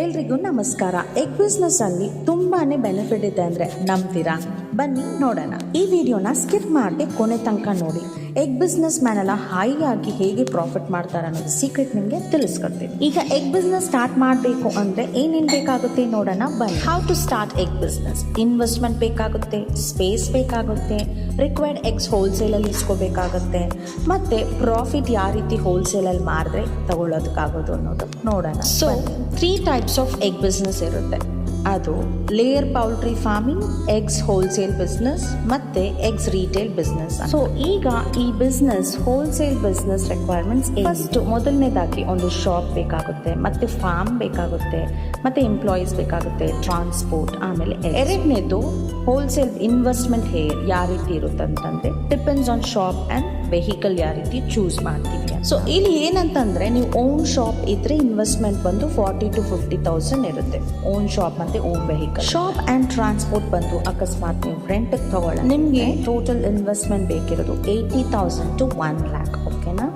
ಎಲ್ರಿಗೂ ನಮಸ್ಕಾರ. Egg business ಅಲ್ಲಿ ತುಂಬಾನೇ ಬೆನಿಫಿಟ್ ಇದೆ ಅಂದ್ರೆ ನಂಬ್ತೀರಾ? ಬನ್ನಿ ನೋಡೋಣ. ಈ ವಿಡಿಯೋನ ಸ್ಕಿಪ್ ಮಾಡಿ ಕೊನೆ ತನಕ ನೋಡಿ. ಎಗ್ ಬಿಸ್ನೆಸ್ ಮ್ಯಾನ್ ಎಲ್ಲ ಹೈ ಆಗಿ ಹೇಗೆ ಪ್ರಾಫಿಟ್ ಮಾಡ್ತಾರೆ ಅನ್ನೋದು ಸೀಕ್ರೆಟ್ ನಿಮಗೆ ತಿಳಿಸ್ಕೊಡ್ತೀನಿ. ಈಗ ಎಗ್ ಬಿಸ್ನೆಸ್ ಸ್ಟಾರ್ಟ್ ಮಾಡಬೇಕು ಅಂದ್ರೆ ಏನೇನ್ ಬೇಕಾಗುತ್ತೆ ನೋಡೋಣ ಬನ್ನಿ. How to start egg business. Investment ಬೇಕಾಗುತ್ತೆ, ಸ್ಪೇಸ್ ಬೇಕಾಗುತ್ತೆ, ರಿಕ್ವೈರ್ಡ್ ಎಗ್ಸ್ ಹೋಲ್ಸೇಲ್ ಅಲ್ಲಿ ಇಸ್ಕೋಬೇಕಾಗುತ್ತೆ, ಮತ್ತೆ ಪ್ರಾಫಿಟ್ ಯಾವ ರೀತಿ ಹೋಲ್ಸೇಲ್ ಅಲ್ಲಿ ಮಾರಿದ್ರೆ ತಗೊಳ್ಳೋದಕ್ಕಾಗೋದು ಅನ್ನೋದು ನೋಡೋಣ. So 3 types of egg business ಇರುತ್ತೆ. ಅದು layer poultry farming, eggs wholesale business ಮತ್ತೆ ಎಗ್ಸ್ ರಿಟೇಲ್ ಬಿಸ್ನೆಸ್. ಸೊ ಈಗ ಈ business wholesale business requirements first ಮೊದಲನೇದಾಗಿ ಒಂದು ಶಾಪ್ ಬೇಕಾಗುತ್ತೆ, ಮತ್ತೆ ಫಾರ್ಮ್ ಬೇಕಾಗುತ್ತೆ, ಮತ್ತೆ ಎಂಪ್ಲಾಯೀಸ್ ಬೇಕಾಗುತ್ತೆ, ಟ್ರಾನ್ಸ್ಪೋರ್ಟ್. ಆಮೇಲೆ ಎರಡನೇದು ಹೋಲ್ಸೇಲ್ ಇನ್ವೆಸ್ಟ್ಮೆಂಟ್ ಯಾವ ರೀತಿ ಇರುತ್ತೆ ಅಂತಂದ್ರೆ depends on shop and vehicle ಯಾವ ರೀತಿ ಚೂಸ್ ಮಾಡ್ತೀವಿ. ಸೊ ಇಲ್ಲಿ ಏನಂತಂದ್ರೆ ನೀವು ಓನ್ ಶಾಪ್ ಇದ್ರೆ ಇನ್ವೆಸ್ಟ್ಮೆಂಟ್ ಬಂದು 40,000 to 50,000 ಇರುತ್ತೆ. ಓನ್ ಶಾಪ್ ಮತ್ತೆ own vehicle. Shop and transport ಬಂದು ಅಕಸ್ಮಾತ್ ನೀವು ರೆಂಟ್ ತಗೊಳ್ಳ ನಿಮ್ಗೆ ಟೋಟಲ್ ಇನ್ವೆಸ್ಟ್ಮೆಂಟ್ ಬೇಕಿರೋದು 80,000 to 1 lakh. ಓಕೆನಾ?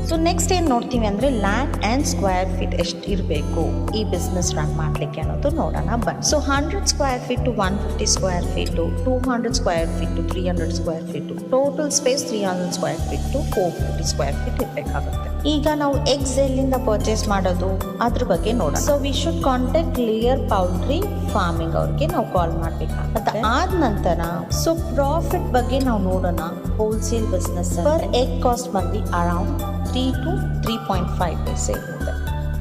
ಸೊ ನೆಕ್ಸ್ಟ್ ಏನು ನೋಡ್ತೀವಿ ಅಂದರೆ ಲ್ಯಾಂಡ್ ಆ್ಯಂಡ್ ಸ್ಕ್ವೇರ್ ಫೀಟ್ ಎಷ್ಟು ಇರಬೇಕು ಈ ಬಿಸ್ನೆಸ್ ರನ್ ಮಾಡಲಿಕ್ಕೆ ಅನ್ನೋದು ನೋಡೋಣ ಬನ್ನಿ. So 100 square feet to 150 square feet, 200 square feet to 300 square feet, total space 300 square feet to 450 square feet ಇರಬೇಕಾಗುತ್ತೆ. ಈಗ ನಾವು ಎಗ್ಸ್ ಎಲ್ಲಿಂದ ಪರ್ಚೇಸ್ ಮಾಡೋದು ಅದ್ರ ಬಗ್ಗೆ ನೋಡೋಣ. So we should contact layer poultry farming ಅವ್ರಿಗೆ ನಾವು ಕಾಲ್ ಮಾಡಬೇಕಾಗುತ್ತೆ. ಆದ ನಂತರ ಸೊ ಪ್ರಾಫಿಟ್ ಬಗ್ಗೆ ನಾವು ನೋಡೋಣ. Wholesale business per egg cost ಬಂದು ಅರೌಂಡ್ 3 to 3.5 ಪೈಸೆ ಇರುತ್ತೆ.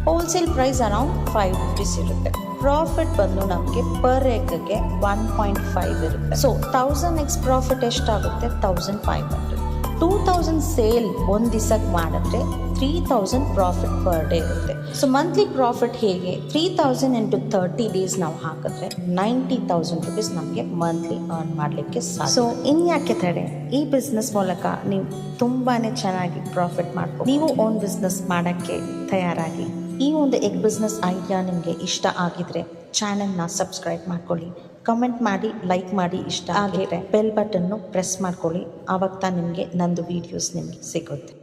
ಹೋಲ್ಸೇಲ್ ಪ್ರೈಸ್ ಅರೌಂಡ್ 5 rupees ಇರುತ್ತೆ. ಪ್ರಾಫಿಟ್ ಬಂದು ನಮಗೆ ಪರ್ ಎಗ್ಗೆ 1.5 ಇರುತ್ತೆ. ಸೊ 1000 ಎಗ್ಸ್ ಪ್ರಾಫಿಟ್ ಎಷ್ಟಾಗುತ್ತೆ? 1500. 2000 ಸೇಲ್ ಒಂದು ದಿವಸಕ್ಕೆ ಮಾಡಿದ್ರೆ 3000 ಪ್ರಾಫಿಟ್ ಪರ್ ಡೇ ಇರುತ್ತೆ. ಸೊ ಮಂತ್ಲಿ ಪ್ರಾಫಿಟ್ ಹೇಗೆ? 3000 into 30 days ನಾವು ಹಾಕಿದ್ರೆ 90,000 rupees ನಮಗೆ ಮಂತ್ಲಿ ಅರ್ನ್ ಮಾಡಲಿಕ್ಕೆ ಸಾಧ್ಯ. ಸೊ ಇನ್ಯಾಕೆ ತಡೆ, ಈ ಬಿಸ್ನೆಸ್ ಮೂಲಕ ನೀವು ತುಂಬಾ ಚೆನ್ನಾಗಿ ಪ್ರಾಫಿಟ್ ಮಾಡ್ಬೋದು. ನೀವು ಓನ್ ಬಿಸ್ನೆಸ್ ಮಾಡೋಕ್ಕೆ ತಯಾರಾಗಿ. ಈ ಒಂದು ಎಗ್ ಬಿಸ್ನೆಸ್ ಐಡಿಯಾ ನಿಮಗೆ ಇಷ್ಟ ಆಗಿದ್ರೆ ಚಾನೆಲ್ನ ಸಬ್ಸ್ಕ್ರೈಬ್ ಮಾಡ್ಕೊಳ್ಳಿ, ಕಮೆಂಟ್ ಮಾಡಿ, ಲೈಕ್ ಮಾಡಿ. ಇಷ್ಟ ಆಗಿದ್ರೆ ಬೆಲ್ ಬಟನ್ನು ಪ್ರೆಸ್ ಮಾಡ್ಕೊಳ್ಳಿ. ಆವಾಗ ನಿಮಗೆ ನಂದು ವೀಡಿಯೋಸ್ ನಿಮಗೆ ಸಿಗುತ್ತೆ.